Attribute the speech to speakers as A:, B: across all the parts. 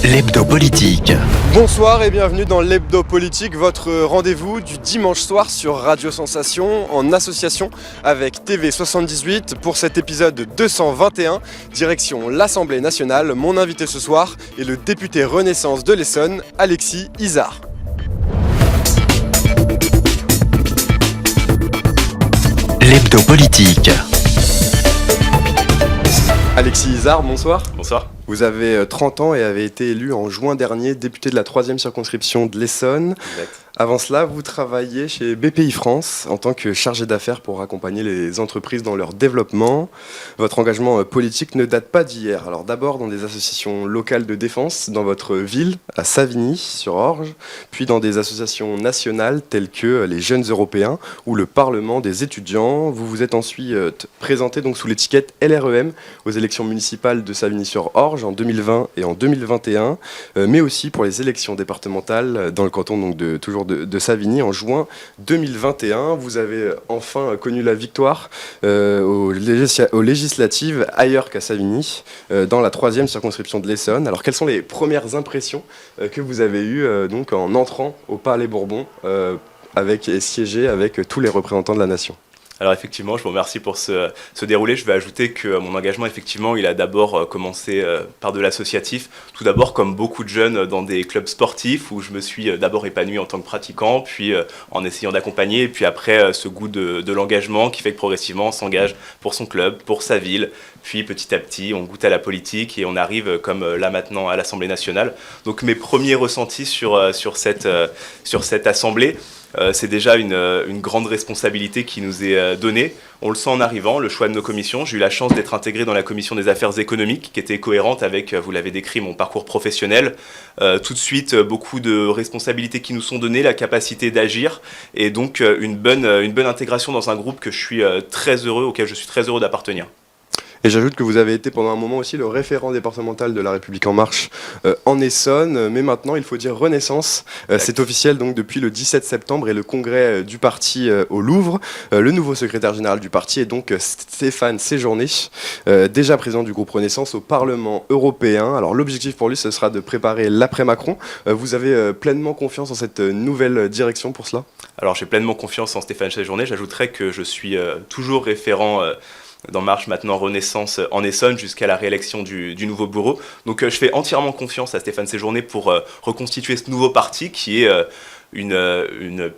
A: L'hebdo politique.
B: Bonsoir et bienvenue dans l'hebdo politique, votre rendez-vous du dimanche soir sur Radio Sensation en association avec TV78 pour cet épisode 221, direction l'Assemblée nationale. Mon invité ce soir est le député Renaissance de l'Essonne, Alexis Izard.
A: L'hebdo politique.
B: Alexis Izard, bonsoir.
C: Bonsoir.
B: Vous avez 30 ans et avez été élu en juin dernier député de la 3e circonscription de l'Essonne.
C: Exact.
B: Avant cela, vous travailliez chez BPI France en tant que chargé d'affaires pour accompagner les entreprises dans leur développement. Votre engagement politique ne date pas d'hier. Alors d'abord dans des associations locales de défense dans votre ville, à Savigny-sur-Orge, puis dans des associations nationales telles que les Jeunes Européens ou le Parlement des étudiants. Vous vous êtes ensuite présenté donc sous l'étiquette LREM aux élections municipales de Savigny-sur-Orge en 2020 et en 2021, mais aussi pour les élections départementales dans le canton donc de Savigny en juin 2021. Vous avez enfin connu la victoire aux législatives ailleurs qu'à Savigny, dans la 3e circonscription de l'Essonne. Alors quelles sont les premières impressions que vous avez eues donc en entrant au Palais Bourbon et siéger avec tous les représentants de la nation ?
C: Alors effectivement, je vous remercie pour ce déroulé. Je vais ajouter que mon engagement, effectivement, il a d'abord commencé par de l'associatif. Tout d'abord, comme beaucoup de jeunes, dans des clubs sportifs où je me suis d'abord épanoui en tant que pratiquant, puis en essayant d'accompagner, et puis après ce goût de l'engagement qui fait que progressivement on s'engage pour son club, pour sa ville. Puis petit à petit, on goûte à la politique et on arrive, comme là maintenant, à l'Assemblée nationale. Donc mes premiers ressentis sur cette assemblée, c'est déjà une grande responsabilité qui nous est donnée. On le sent en arrivant, le choix de nos commissions. J'ai eu la chance d'être intégré dans la commission des affaires économiques, qui était cohérente avec, vous l'avez décrit, mon parcours professionnel. Tout de suite, beaucoup de responsabilités qui nous sont données, la capacité d'agir, et donc une bonne intégration dans un groupe auquel je suis très heureux d'appartenir.
B: Et j'ajoute que vous avez été pendant un moment aussi le référent départemental de La République En Marche en Essonne, mais maintenant il faut dire Renaissance. C'est officiel donc depuis le 17 septembre et le congrès du parti au Louvre. Le nouveau secrétaire général du parti est donc Stéphane Séjourné, déjà président du groupe Renaissance au Parlement européen. Alors l'objectif pour lui ce sera de préparer l'après-Macron. Vous avez pleinement confiance en cette nouvelle direction pour cela ?
C: Alors j'ai pleinement confiance en Stéphane Séjourné. J'ajouterais que je suis toujours référent d'En Marche, maintenant Renaissance en Essonne, jusqu'à la réélection du nouveau bureau. Donc je fais entièrement confiance à Stéphane Séjourné pour reconstituer ce nouveau parti qui est une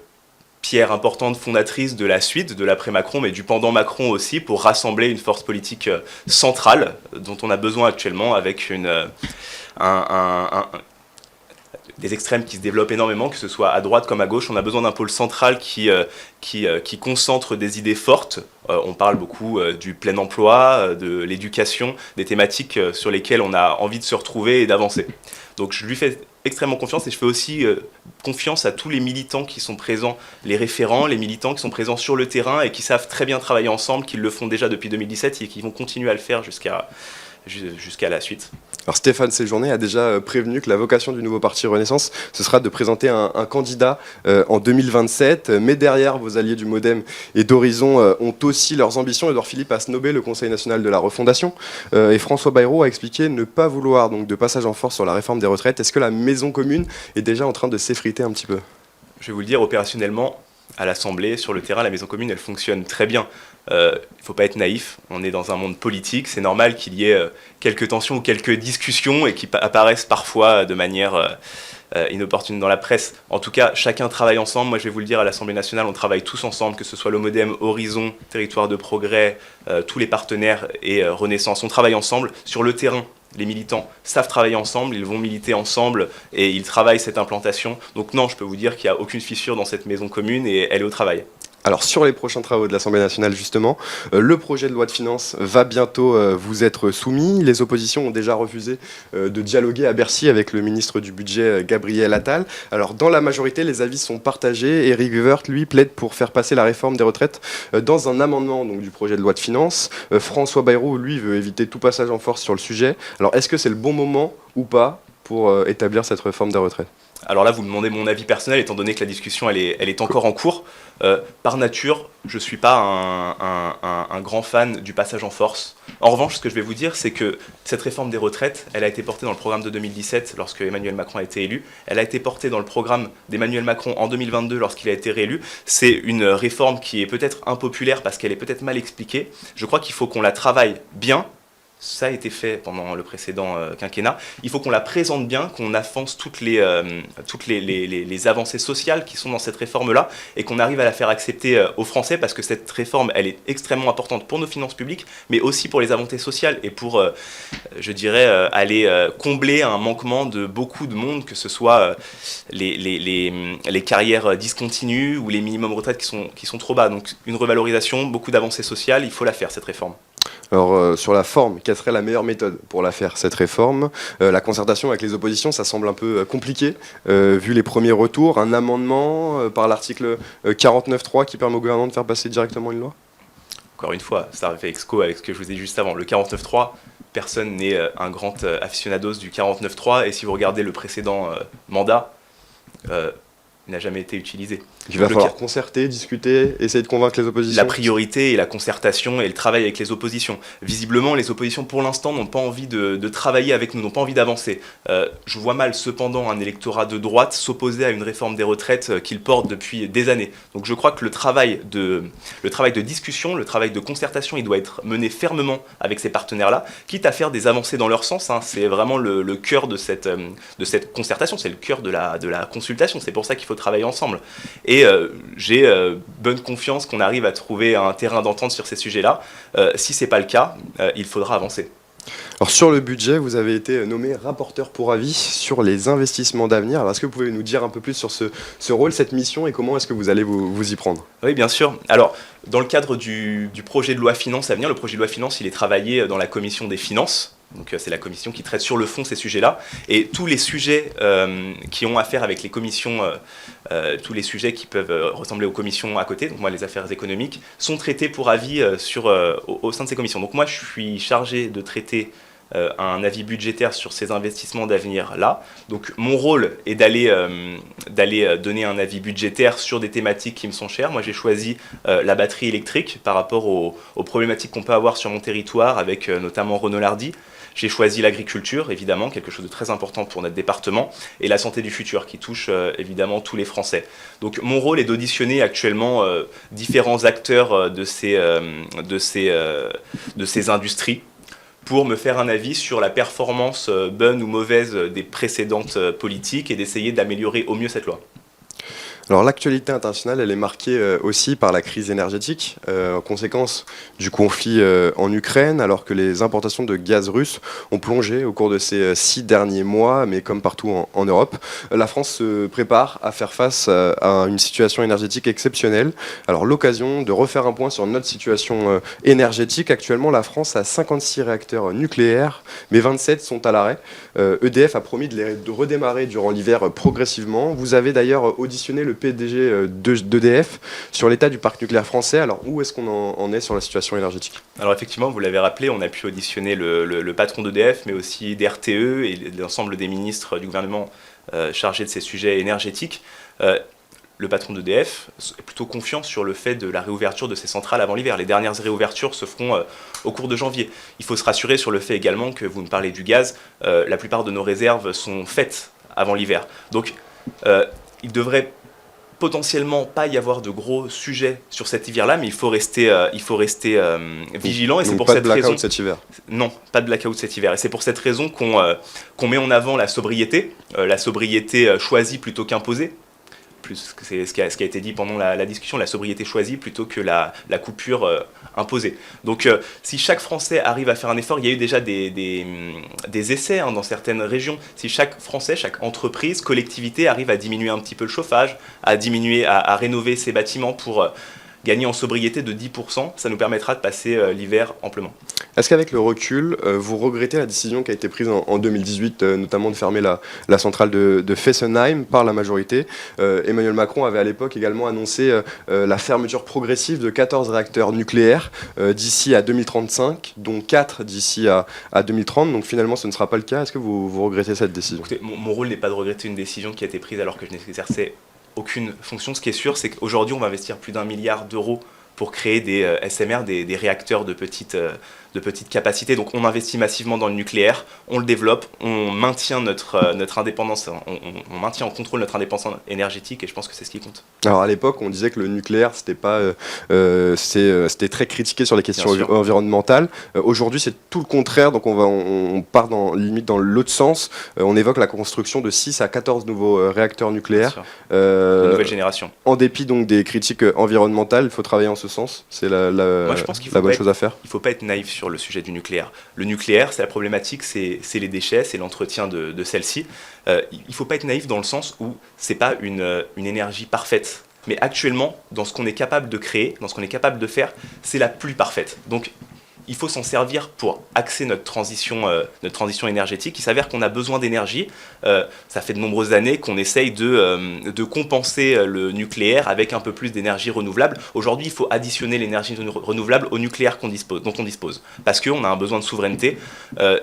C: pierre importante fondatrice de la suite, de l'après-Macron, mais du pendant Macron aussi, pour rassembler une force politique centrale dont on a besoin actuellement avec des extrêmes qui se développent énormément, que ce soit à droite comme à gauche. On a besoin d'un pôle central qui concentre des idées fortes. On parle beaucoup du plein emploi, de l'éducation, des thématiques sur lesquelles on a envie de se retrouver et d'avancer. Donc je lui fais extrêmement confiance et je fais aussi confiance à tous les militants qui sont présents, les référents, les militants qui sont présents sur le terrain et qui savent très bien travailler ensemble, qui le font déjà depuis 2017 et qui vont continuer à le faire jusqu'à la suite.
B: Alors Stéphane Séjourné a déjà prévenu que la vocation du nouveau parti Renaissance, ce sera de présenter un candidat en 2027. Mais derrière, vos alliés du Modem et d'Horizon ont aussi leurs ambitions. Édouard Philippe a snobé le Conseil national de la refondation. Et François Bayrou a expliqué ne pas vouloir donc, de passage en force sur la réforme des retraites. Est-ce que la maison commune est déjà en train de s'effriter un petit peu ?
C: Je vais vous le dire, opérationnellement, à l'Assemblée, sur le terrain, la maison commune, elle fonctionne très bien. Il ne faut pas être naïf, on est dans un monde politique, c'est normal qu'il y ait quelques tensions ou quelques discussions et qui apparaissent parfois de manière inopportune dans la presse. En tout cas, chacun travaille ensemble. Moi, je vais vous le dire, à l'Assemblée nationale, on travaille tous ensemble, que ce soit le Modem, Horizon, Territoire de Progrès, tous les partenaires et Renaissance. On travaille ensemble sur le terrain. Les militants savent travailler ensemble, ils vont militer ensemble et ils travaillent cette implantation. Donc non, je peux vous dire qu'il n'y a aucune fissure dans cette maison commune et elle est au travail.
B: Alors sur les prochains travaux de l'Assemblée nationale justement, le projet de loi de finances va bientôt vous être soumis. Les oppositions ont déjà refusé de dialoguer à Bercy avec le ministre du Budget Gabriel Attal. Alors dans la majorité, les avis sont partagés. Éric Woerth, lui, plaide pour faire passer la réforme des retraites dans un amendement donc, du projet de loi de finances. François Bayrou, lui, veut éviter tout passage en force sur le sujet. Alors est-ce que c'est le bon moment ou pas pour établir cette réforme des retraites ?
C: Alors là, vous me demandez mon avis personnel, étant donné que la discussion elle est encore en cours. Par nature, je ne suis pas un grand fan du passage en force. En revanche, ce que je vais vous dire, c'est que cette réforme des retraites, elle a été portée dans le programme de 2017 lorsque Emmanuel Macron a été élu. Elle a été portée dans le programme d'Emmanuel Macron en 2022 lorsqu'il a été réélu. C'est une réforme qui est peut-être impopulaire parce qu'elle est peut-être mal expliquée. Je crois qu'il faut qu'on la travaille bien. Ça a été fait pendant le précédent quinquennat. Il faut qu'on la présente bien, qu'on avance toutes les avancées sociales qui sont dans cette réforme-là et qu'on arrive à la faire accepter aux Français parce que cette réforme, elle est extrêmement importante pour nos finances publiques, mais aussi pour les avancées sociales et pour, je dirais, aller combler un manquement de beaucoup de monde, que ce soit les carrières discontinues ou les minimums retraites qui sont trop bas. Donc une revalorisation, beaucoup d'avancées sociales, il faut la faire, cette réforme.
B: Alors sur la forme, quelle serait la meilleure méthode pour la faire, cette réforme? La concertation avec les oppositions, ça semble un peu compliqué, vu les premiers retours. Un amendement par l'article 49.3 qui permet au gouvernement de faire passer directement une loi?
C: Encore une fois, ça fait exco avec ce que je vous ai dit juste avant. Le 49.3, personne n'est un grand aficionados du 49.3, et si vous regardez le précédent mandat, il n'a jamais été utilisé.
B: Il va falloir concerter, discuter, essayer de convaincre les oppositions.
C: La priorité est la concertation et le travail avec les oppositions. Visiblement, les oppositions, pour l'instant, n'ont pas envie de travailler avec nous, n'ont pas envie d'avancer. Je vois mal, cependant, un électorat de droite s'opposer à une réforme des retraites qu'il porte depuis des années. Donc je crois que le travail de discussion, le travail de concertation, il doit être mené fermement avec ces partenaires-là, quitte à faire des avancées dans leur sens. C'est vraiment le cœur de cette concertation, c'est le cœur de la consultation. C'est pour ça qu'il faut travailler ensemble. Et j'ai bonne confiance qu'on arrive à trouver un terrain d'entente sur ces sujets-là. Si ce n'est pas le cas, il faudra avancer.
B: Alors sur le budget, vous avez été nommé rapporteur pour avis sur les investissements d'avenir. Alors est-ce que vous pouvez nous dire un peu plus sur ce rôle, cette mission, et comment est-ce que vous allez vous y prendre?
C: Oui, bien sûr. Alors, dans le cadre du projet de loi Finances à venir, le projet de loi Finances, il est travaillé dans la commission des finances. Donc c'est la commission qui traite sur le fond ces sujets-là. Et tous les sujets qui ont affaire avec les commissions, tous les sujets qui peuvent ressembler aux commissions à côté, donc moi les affaires économiques, sont traités pour avis au sein de ces commissions. Donc moi je suis chargé de traiter un avis budgétaire sur ces investissements d'avenir-là. Donc mon rôle est d'aller donner un avis budgétaire sur des thématiques qui me sont chères. Moi j'ai choisi la batterie électrique par rapport aux problématiques qu'on peut avoir sur mon territoire avec notamment Renault-Lardy. J'ai choisi l'agriculture, évidemment, quelque chose de très important pour notre département, et la santé du futur, qui touche évidemment tous les Français. Donc mon rôle est d'auditionner actuellement différents acteurs de ces industries pour me faire un avis sur la performance bonne ou mauvaise des précédentes politiques et d'essayer d'améliorer au mieux cette loi.
B: Alors l'actualité internationale, elle est marquée aussi par la crise énergétique, en conséquence du conflit en Ukraine, alors que les importations de gaz russe ont plongé au cours de ces 6 derniers mois, mais comme partout en Europe. La France se prépare à faire face à une situation énergétique exceptionnelle. Alors l'occasion de refaire un point sur notre situation énergétique. Actuellement, la France a 56 réacteurs nucléaires, mais 27 sont à l'arrêt. EDF a promis de redémarrer durant l'hiver progressivement. Vous avez d'ailleurs auditionné le PDG d'EDF sur l'état du parc nucléaire français. Alors où est-ce qu'on en est sur la situation énergétique?
C: Alors effectivement, vous l'avez rappelé, on a pu auditionner le patron d'EDF, mais aussi d'RTE et l'ensemble des ministres du gouvernement chargés de ces sujets énergétiques. Le patron d'EDF est plutôt confiant sur le fait de la réouverture de ces centrales avant l'hiver. Les dernières réouvertures se feront au cours de janvier. Il faut se rassurer sur le fait également que vous me parlez du gaz, la plupart de nos réserves sont faites avant l'hiver. Donc il devrait potentiellement pas y avoir de gros sujets sur cet hiver-là, mais il faut rester vigilant. Et c'est pour cette raison.
B: Cet hiver.
C: Non, pas de blackout cet hiver. Et c'est pour cette raison qu'on met en avant la sobriété choisie plutôt qu'imposée. Plus c'est ce qui a été dit pendant la discussion, la sobriété choisie plutôt que la coupure imposée. Donc si chaque Français arrive à faire un effort, il y a eu déjà des essais dans certaines régions, si chaque Français, chaque entreprise, collectivité arrive à diminuer un petit peu le chauffage, à rénover ses bâtiments pour gagner en sobriété de 10%, ça nous permettra de passer l'hiver amplement.
B: Est-ce qu'avec le recul, vous regrettez la décision qui a été prise en 2018, notamment de fermer la centrale de Fessenheim par la majorité? Emmanuel Macron avait à l'époque également annoncé la fermeture progressive de 14 réacteurs nucléaires d'ici à 2035, dont 4 d'ici à 2030. Donc finalement, ce ne sera pas le cas. Est-ce que vous regrettez cette décision?
C: Écoutez, mon rôle n'est pas de regretter une décision qui a été prise alors que je n'exerçais aucune fonction. Ce qui est sûr, c'est qu'aujourd'hui, on va investir plus d'1 milliard d'euros pour créer des SMR, des réacteurs de petite capacité. Donc on investit massivement dans le nucléaire, on le développe, on maintient notre indépendance, on maintient en contrôle notre indépendance énergétique et je pense que c'est ce qui compte.
B: Alors à l'époque, on disait que le nucléaire, c'était très critiqué sur les questions environnementales. Aujourd'hui, c'est tout le contraire, donc on part limite dans l'autre sens. On évoque la construction de 6 à 14 nouveaux réacteurs nucléaires.
C: De nouvelle génération.
B: En dépit donc des critiques environnementales, il faut travailler en ce sens. C'est
C: Moi, je pense qu'il faut
B: la bonne chose à faire.
C: Il ne faut pas être naïf sur le sujet du nucléaire. Le nucléaire, c'est la problématique, c'est les déchets, c'est l'entretien de celles-ci. Il ne faut pas être naïf dans le sens où ce n'est pas une énergie parfaite. Mais actuellement, dans ce qu'on est capable de créer, dans ce qu'on est capable de faire, c'est la plus parfaite. Donc, il faut s'en servir pour axer notre transition énergétique. Il s'avère qu'on a besoin d'énergie. Ça fait de nombreuses années qu'on essaye de compenser le nucléaire avec un peu plus d'énergie renouvelable. Aujourd'hui, il faut additionner l'énergie renouvelable au nucléaire dont on dispose. Parce qu'on a un besoin de souveraineté.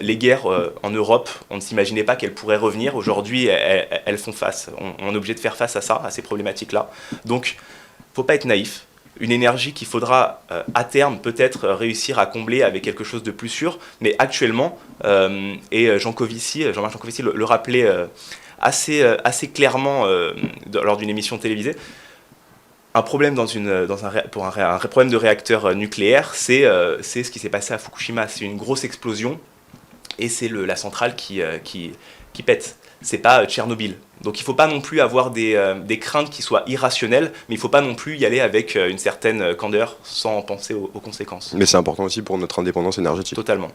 C: Les guerres en Europe, on ne s'imaginait pas qu'elles pourraient revenir. Aujourd'hui, elles font face. On est obligé de faire face à ça, à ces problématiques-là. Donc, il ne faut pas être naïf. Une énergie qu'il faudra à terme peut-être réussir à combler avec quelque chose de plus sûr, mais actuellement, et Jean-Marc Jancovici le rappelait assez clairement lors d'une émission télévisée, un problème pour un problème de réacteur nucléaire, c'est ce qui s'est passé à Fukushima. C'est une grosse explosion et c'est la centrale qui pète. C'est pas Tchernobyl. Donc il ne faut pas non plus avoir des craintes qui soient irrationnelles, mais il ne faut pas non plus y aller avec une certaine candeur sans penser aux conséquences.
B: Mais c'est important aussi pour notre indépendance énergétique.
C: Totalement.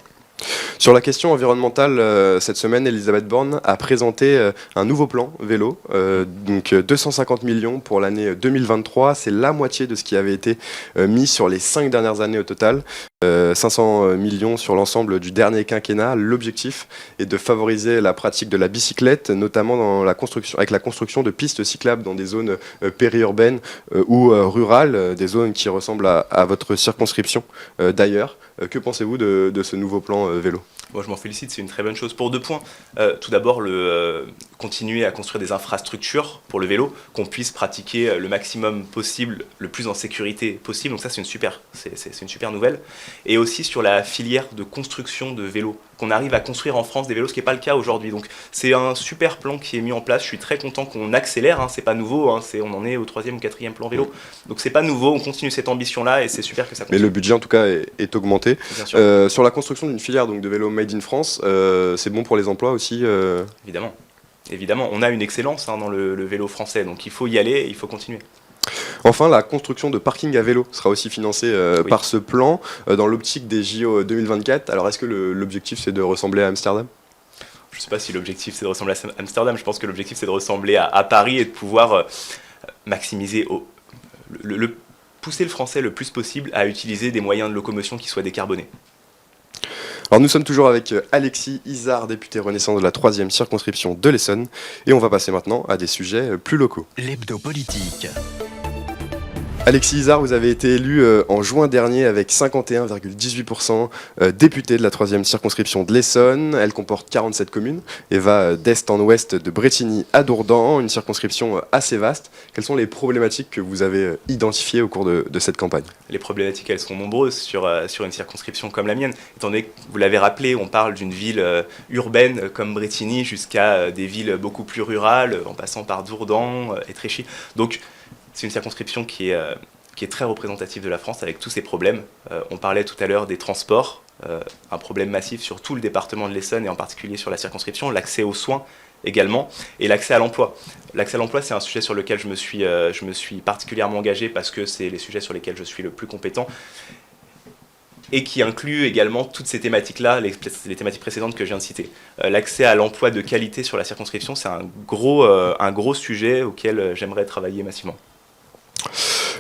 B: Sur la question environnementale, cette semaine, Elisabeth Borne a présenté un nouveau plan vélo, donc 250 millions pour l'année 2023. C'est la moitié de ce qui avait été mis sur les 5 dernières années au total. 500 millions sur l'ensemble du dernier quinquennat. L'objectif est de favoriser la pratique de la bicyclette, notamment avec la construction de pistes cyclables dans des zones périurbaines ou rurales, des zones qui ressemblent à votre circonscription d'ailleurs. Que pensez-vous de ce nouveau plan vélo ?
C: Moi, je m'en félicite, c'est une très bonne chose pour 2 points. Tout d'abord, continuer à construire des infrastructures pour le vélo, qu'on puisse pratiquer le maximum possible, le plus en sécurité possible. Donc ça, c'est une super nouvelle. Et aussi sur la filière de construction de vélos, qu'on arrive à construire en France des vélos, ce qui n'est pas le cas aujourd'hui. Donc c'est un super plan qui est mis en place. Je suis très content qu'on accélère. C'est pas nouveau. On en est au 3e ou 4e plan vélo. Donc c'est pas nouveau. On continue cette ambition-là et c'est super que ça continue.
B: Mais le budget, en tout cas, est augmenté.
C: Bien sûr.
B: Sur la construction d'une filière donc, de vélos made in France, c'est bon pour les emplois aussi
C: Évidemment, on a une excellence dans le vélo français, donc il faut y aller et il faut continuer.
B: Enfin, la construction de parkings à vélo sera aussi financée par ce plan dans l'optique des JO 2024. Alors, est-ce que l'objectif, c'est de ressembler à Amsterdam ?
C: Je ne sais pas si l'objectif, c'est de ressembler à Amsterdam. Je pense que l'objectif, c'est de ressembler à Paris et de pouvoir maximiser, pousser le français le plus possible à utiliser des moyens de locomotion qui soient décarbonés.
B: Alors nous sommes toujours avec Alexis Izard, député Renaissance de la 3e circonscription de l'Essonne, et on va passer maintenant à des sujets plus locaux.
A: L'hebdo politique.
B: Alexis Izard, vous avez été élu en juin dernier avec 51,18% député de la 3e circonscription de l'Essonne. Elle comporte 47 communes et va d'est en ouest de Brétigny à Dourdan, une circonscription assez vaste. Quelles sont les problématiques que vous avez identifiées au cours de cette campagne ?
C: Les problématiques, elles sont nombreuses sur une circonscription comme la mienne. Étant donné que, vous l'avez rappelé, on parle d'une ville urbaine comme Brétigny jusqu'à des villes beaucoup plus rurales, en passant par Dourdan, Étréchy. Donc, c'est une circonscription qui est très représentative de la France avec tous ses problèmes. On parlait tout à l'heure des transports, un problème massif sur tout le département de l'Essonne et en particulier sur la circonscription, l'accès aux soins également et l'accès à l'emploi. L'accès à l'emploi, c'est un sujet sur lequel je me suis particulièrement engagé parce que c'est les sujets sur lesquels je suis le plus compétent et qui inclut également toutes ces thématiques-là, les thématiques précédentes que je viens de citer. L'accès à l'emploi de qualité sur la circonscription, c'est un gros sujet auquel j'aimerais travailler massivement.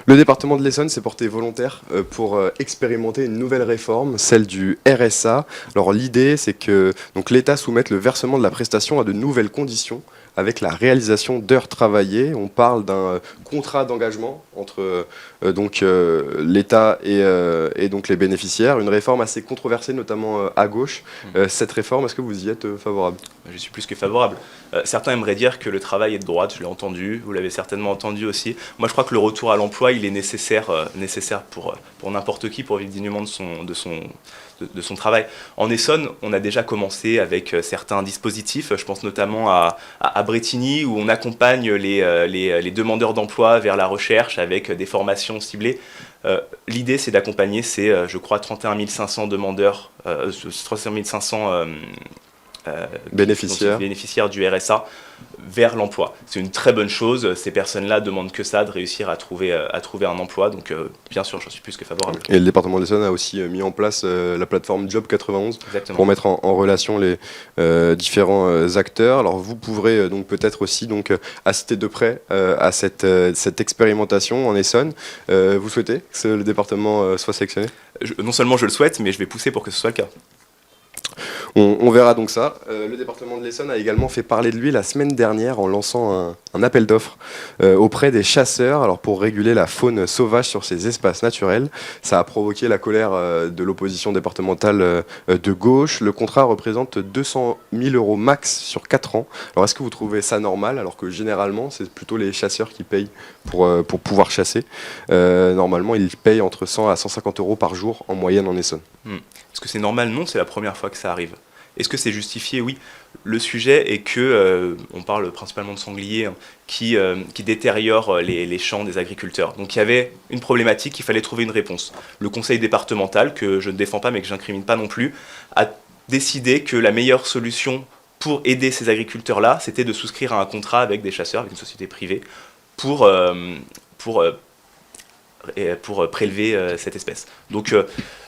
B: Le département de l'Essonne s'est porté volontaire pour expérimenter une nouvelle réforme, celle du RSA. Alors l'idée, c'est que donc, l'État soumette le versement de la prestation à de nouvelles conditions avec la réalisation d'heures travaillées. On parle d'un contrat d'engagement entre l'État et donc les bénéficiaires. Une réforme assez controversée, notamment à gauche. Cette réforme, est-ce que vous y êtes favorable ?
C: Je suis plus que favorable. Certains aimeraient dire que le travail est de droite, je l'ai entendu, vous l'avez certainement entendu aussi. Moi je crois que le retour à l'emploi, il est nécessaire pour n'importe qui, pour vivre dignement de son travail. En Essonne, on a déjà commencé avec certains dispositifs, je pense notamment à Bretigny, où on accompagne les demandeurs d'emploi vers la recherche avec des formations ciblées. L'idée, c'est d'accompagner ces, je crois, 31 500 demandeurs, 31 500 bénéficiaires du RSA vers l'emploi. C'est une très bonne chose. Ces personnes-là demandent que ça, de réussir à trouver un emploi. Donc, bien sûr, j'en suis plus que favorable.
B: Et le département de l'Essonne a aussi mis en place la plateforme Job 91
C: Exactement.
B: Pour mettre en relation les différents acteurs. Alors, vous pourrez donc peut-être aussi assister de près à cette expérimentation en Essonne. Vous souhaitez que le département soit sélectionné ?
C: Non seulement je le souhaite, mais je vais pousser pour que ce soit le cas.
B: On verra donc ça. Le département de l'Essonne a également fait parler de lui la semaine dernière en lançant un appel d'offres auprès des chasseurs, alors pour réguler la faune sauvage sur ces espaces naturels. Ça a provoqué la colère de l'opposition départementale de gauche. Le contrat représente 200 000 € max sur 4 ans. Alors est-ce que vous trouvez ça normal, alors que généralement c'est plutôt les chasseurs qui payent pour pouvoir chasser ? Normalement ils payent entre 100 à 150 € par jour en moyenne en Essonne.
C: Est-ce que c'est normal ? Non, c'est la première fois que ça arrive. Est-ce que c'est justifié ? Oui. Le sujet est que, on parle principalement de sangliers qui détériorent les champs des agriculteurs. Donc il y avait une problématique, il fallait trouver une réponse. Le conseil départemental, que je ne défends pas mais que j'incrimine pas non plus, a décidé que la meilleure solution pour aider ces agriculteurs-là, c'était de souscrire à un contrat avec des chasseurs, avec une société privée, pour prélever cette espèce. Donc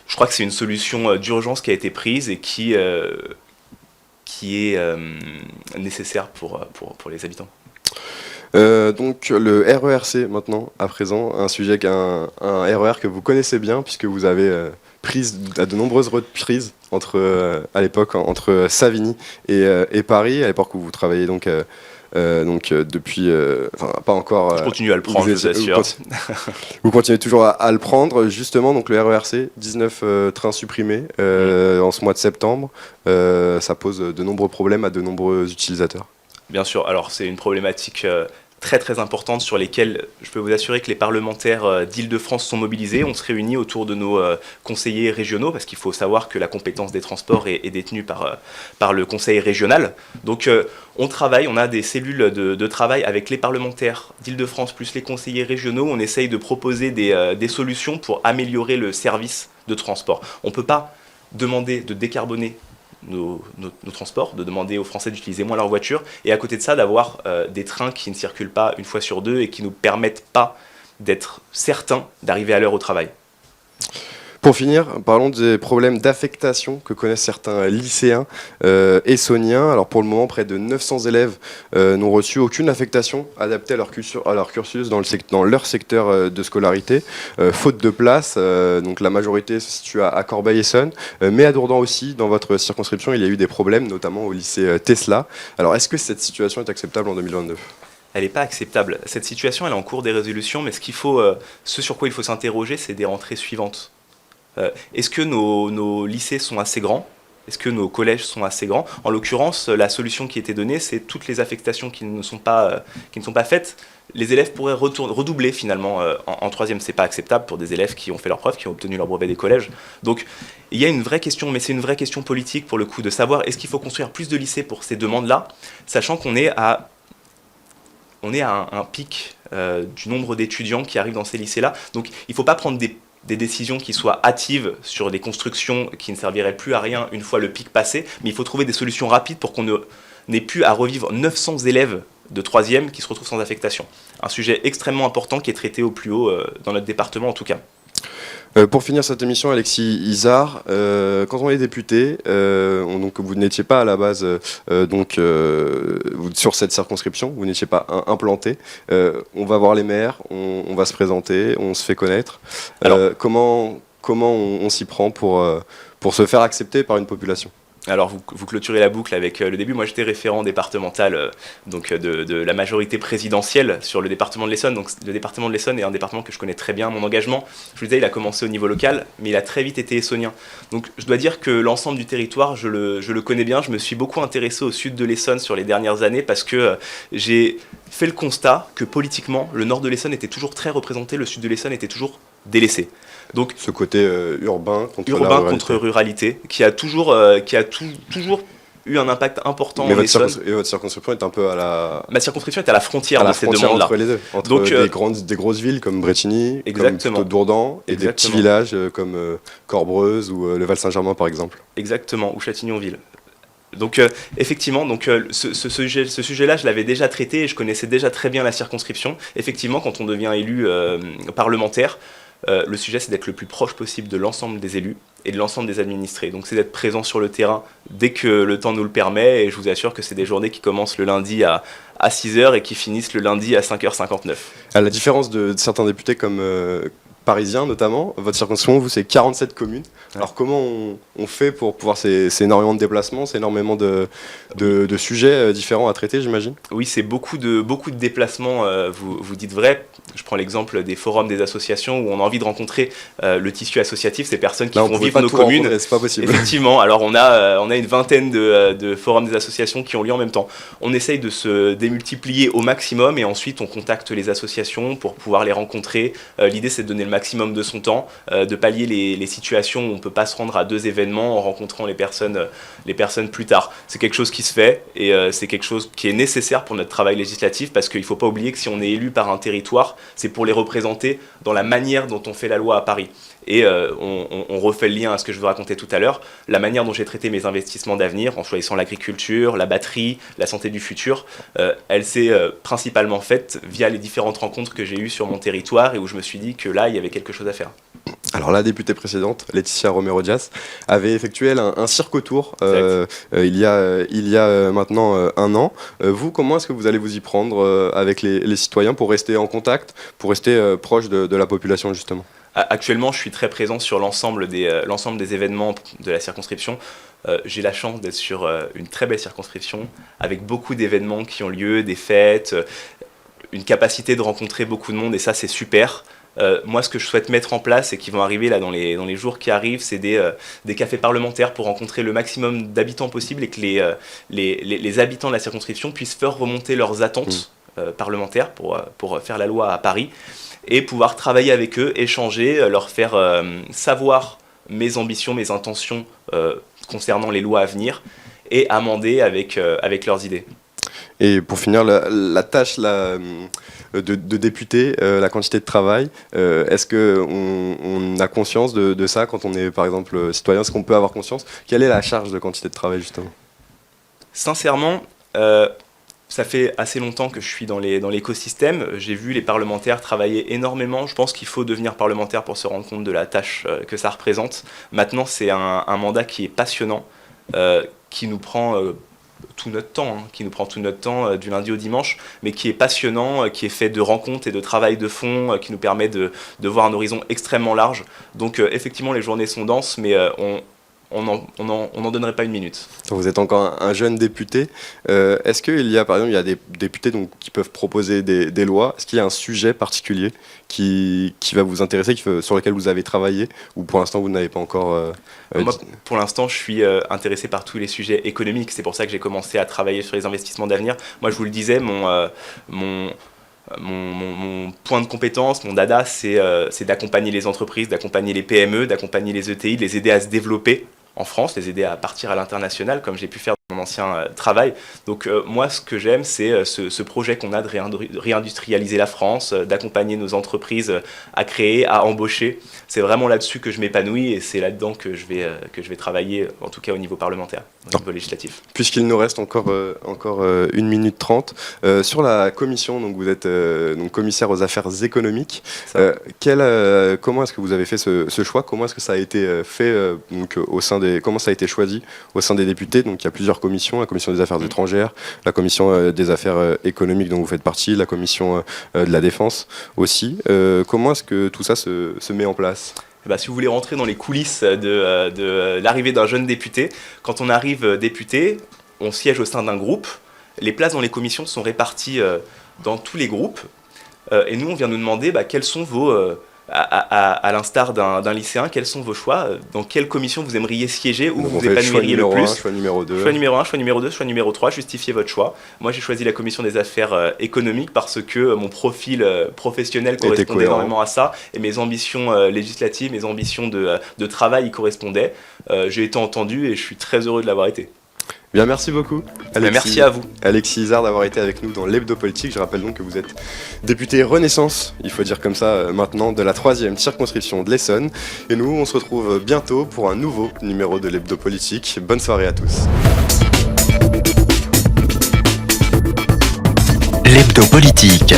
C: je crois que c'est une solution d'urgence qui a été prise et qui est nécessaire pour les habitants.
B: Donc le RERC maintenant, à présent, un sujet un RER que vous connaissez bien puisque vous avez prise à de nombreuses reprises à l'époque entre Savigny et Paris, à l'époque où vous travaillez donc depuis, pas encore.
C: Je continue à le prendre, je vous assure.
B: Vous continuez toujours à le prendre, justement. Donc le RERC, 19 trains supprimés en ce mois de septembre. Ça pose de nombreux problèmes à de nombreux utilisateurs.
C: Bien sûr. Alors c'est une problématique très très importante sur lesquelles je peux vous assurer que les parlementaires d'Île-de-France sont mobilisés. On se réunit autour de nos conseillers régionaux parce qu'il faut savoir que la compétence des transports est détenue par le conseil régional. Donc on travaille, on a des cellules de travail avec les parlementaires d'Île-de-France plus les conseillers régionaux. On essaye de proposer des solutions pour améliorer le service de transport. On ne peut pas demander de décarboner nos transports, de demander aux Français d'utiliser moins leur voiture, et à côté de ça, d'avoir des trains qui ne circulent pas une fois sur deux et qui ne nous permettent pas d'être certains d'arriver à l'heure au travail.
B: Pour finir, parlons des problèmes d'affectation que connaissent certains lycéens essonniens. Alors pour le moment, près de 900 élèves n'ont reçu aucune affectation adaptée à leur cursus dans leur secteur de scolarité, faute de place. Donc la majorité se situe à Corbeil-Essonnes, mais à Dourdan aussi, dans votre circonscription, il y a eu des problèmes, notamment au lycée Tesla. Alors est-ce que cette situation est acceptable en 2022 ?
C: Elle n'est pas acceptable. Cette situation, elle est en cours des résolutions, mais ce sur quoi il faut s'interroger, c'est des rentrées suivantes. Est-ce que nos lycées sont assez grands ? Est-ce que nos collèges sont assez grands ? En l'occurrence, la solution qui était donnée, c'est toutes les affectations qui ne sont pas faites. Les élèves pourraient redoubler finalement en troisième. C'est pas acceptable pour des élèves qui ont fait leurs preuves, qui ont obtenu leur brevet des collèges. Donc il y a une vraie question, mais c'est une vraie question politique pour le coup, de savoir est-ce qu'il faut construire plus de lycées pour ces demandes-là, sachant qu'on est à un pic du nombre d'étudiants qui arrivent dans ces lycées-là. Donc il ne faut pas prendre des décisions qui soient hâtives sur des constructions qui ne serviraient plus à rien une fois le pic passé, mais il faut trouver des solutions rapides pour qu'on n'ait plus à revivre 900 élèves de 3e qui se retrouvent sans affectation. Un sujet extrêmement important qui est traité au plus haut dans notre département en tout cas.
B: Pour finir cette émission, Alexis Izard, quand on est député, donc vous n'étiez pas à la base sur cette circonscription, vous n'étiez pas implanté. On va voir les maires, on va se présenter, on se fait connaître. Comment on s'y prend pour se faire accepter par une population ?
C: Alors vous clôturez la boucle avec le début. Moi j'étais référent départemental de la majorité présidentielle sur le département de l'Essonne. Donc le département de l'Essonne est un département que je connais très bien. Mon engagement, je vous disais, il a commencé au niveau local, mais il a très vite été essonnien. Donc je dois dire que l'ensemble du territoire, je le connais bien. Je me suis beaucoup intéressé au sud de l'Essonne sur les dernières années parce que j'ai fait le constat que politiquement, le nord de l'Essonne était toujours très représenté, le sud de l'Essonne était toujours délaissé. Donc,
B: ce côté urbain contre
C: ruralité, qui a toujours eu un impact important
B: en
C: Essonne.
B: Et votre circonscription est un peu à la...
C: Ma circonscription est à la frontière de ces deux mondes-là.
B: Entre les deux, entre des grosses villes comme Bretigny, comme Dourdan, et des petits villages comme Corbreuse ou le Val-Saint-Germain par exemple.
C: Exactement, ou Châtillonville. Donc effectivement, ce sujet-là, je l'avais déjà traité et je connaissais déjà très bien la circonscription. Effectivement, quand on devient élu parlementaire, le sujet, c'est d'être le plus proche possible de l'ensemble des élus et de l'ensemble des administrés. Donc c'est d'être présent sur le terrain dès que le temps nous le permet. Et je vous assure que c'est des journées qui commencent le lundi à 6h et qui finissent le lundi à 5h59.
B: À la différence de certains députés comme parisiens notamment, votre circonscription, vous, c'est 47 communes. Ouais. Alors comment on fait pour pouvoir... C'est énormément de déplacements, c'est énormément de sujets différents à traiter, j'imagine ?
C: Oui, c'est beaucoup de déplacements, vous dites vrai. Je prends l'exemple des forums des associations où on a envie de rencontrer le tissu associatif, ces personnes qui font vivre nos communes.
B: C'est pas possible.
C: Effectivement, alors on a une vingtaine de forums des associations qui ont lieu en même temps. On essaye de se démultiplier au maximum et ensuite on contacte les associations pour pouvoir les rencontrer. L'idée, c'est de donner le maximum de son temps, de pallier les situations où on ne peut pas se rendre à 2 événements en rencontrant les personnes plus tard. C'est quelque chose qui se fait et c'est quelque chose qui est nécessaire pour notre travail législatif parce qu'il ne faut pas oublier que si on est élu par un territoire, c'est pour les représenter dans la manière dont on fait la loi à Paris. Et on refait le lien à ce que je vous racontais tout à l'heure, la manière dont j'ai traité mes investissements d'avenir en choisissant l'agriculture, la batterie, la santé du futur, elle s'est principalement faite via les différentes rencontres que j'ai eues sur mon territoire et où je me suis dit que là, il y avait quelque chose à faire.
B: Alors la députée précédente, Laetitia Romero-Dias, avait effectué un cirque tour il y a maintenant un an. Vous, comment est-ce que vous allez vous y prendre avec les citoyens pour rester en contact, pour rester proche de la population justement ?
C: Actuellement, je suis très présent sur l'ensemble des événements de la circonscription. J'ai la chance d'être sur une très belle circonscription avec beaucoup d'événements qui ont lieu, des fêtes, une capacité de rencontrer beaucoup de monde et ça, c'est super. Moi, ce que je souhaite mettre en place et qui vont arriver là dans les jours qui arrivent, c'est des cafés parlementaires pour rencontrer le maximum d'habitants possible et que les habitants de la circonscription puissent faire remonter leurs attentes parlementaires pour faire la loi à Paris et pouvoir travailler avec eux, échanger, leur faire savoir mes ambitions, mes intentions concernant les lois à venir et amender avec leurs idées.
B: Et pour finir, la tâche de député, la quantité de travail, est-ce qu'on a conscience de ça quand on est par exemple citoyen ? Est-ce qu'on peut avoir conscience ? Quelle est la charge de quantité de travail justement ?
C: Sincèrement, ça fait assez longtemps que je suis dans l'écosystème. J'ai vu les parlementaires travailler énormément. Je pense qu'il faut devenir parlementaire pour se rendre compte de la tâche que ça représente. Maintenant, c'est un mandat qui est passionnant, qui nous prend tout notre temps, du lundi au dimanche, mais qui est passionnant, qui est fait de rencontres et de travail de fond, qui nous permet de voir un horizon extrêmement large. Donc effectivement, les journées sont denses, mais on n'en donnerait pas une minute.
B: Vous êtes encore un jeune député. Est-ce qu'il y a, par exemple, il y a des députés qui peuvent proposer des lois ? Est-ce qu'il y a un sujet particulier qui va vous intéresser, sur lequel vous avez travaillé, ou pour l'instant vous n'avez pas encore...
C: Moi, pour l'instant, je suis intéressé par tous les sujets économiques. C'est pour ça que j'ai commencé à travailler sur les investissements d'avenir. Moi, je vous le disais, mon point de compétence, mon dada, c'est d'accompagner les entreprises, d'accompagner les PME, d'accompagner les ETI, de les aider à se développer en France, les aider à partir à l'international, comme j'ai pu faire dans mon ancien travail. Donc moi, ce que j'aime, c'est ce projet qu'on a de réindustrialiser la France, d'accompagner nos entreprises à créer, à embaucher. C'est vraiment là-dessus que je m'épanouis et c'est là-dedans que je vais travailler, en tout cas au niveau parlementaire, au niveau législatif.
B: Puisqu'il nous reste encore 1 minute 30, sur la commission, donc vous êtes donc commissaire aux affaires économiques. Comment est-ce que vous avez fait ce choix? Comment est-ce que ça a été fait donc, comment ça a été choisi au sein des députés? Donc il y a plusieurs commissions, la commission des affaires étrangères, la commission des affaires économiques dont vous faites partie, la commission de la défense aussi. Comment est-ce que tout ça se met en place?
C: Si vous voulez rentrer dans les coulisses de l'arrivée d'un jeune député, quand on arrive député, on siège au sein d'un groupe. Les places dans les commissions sont réparties dans tous les groupes. Et nous, on vient nous demander quels sont vos, à l'instar d'un lycéen, quels sont vos choix, dans quelle commission vous aimeriez siéger, où vous épanouiriez le plus.
B: Choix numéro 2.
C: Choix numéro 1, choix numéro 2, choix numéro 3, justifiez votre choix. Moi, j'ai choisi la commission des affaires économiques parce que mon profil professionnel correspondait énormément à ça et mes ambitions législatives, mes ambitions de travail y correspondaient. J'ai été entendu et je suis très heureux de l'avoir été.
B: Bien, merci beaucoup.
C: Merci à vous.
B: Alexis Izard d'avoir été avec nous dans l'Hebdo Politique. Je rappelle donc que vous êtes député Renaissance, il faut dire comme ça maintenant, de la 3e circonscription de l'Essonne. Et nous, on se retrouve bientôt pour un nouveau numéro de l'Hebdo Politique. Bonne soirée à tous.
A: L'Hebdo Politique.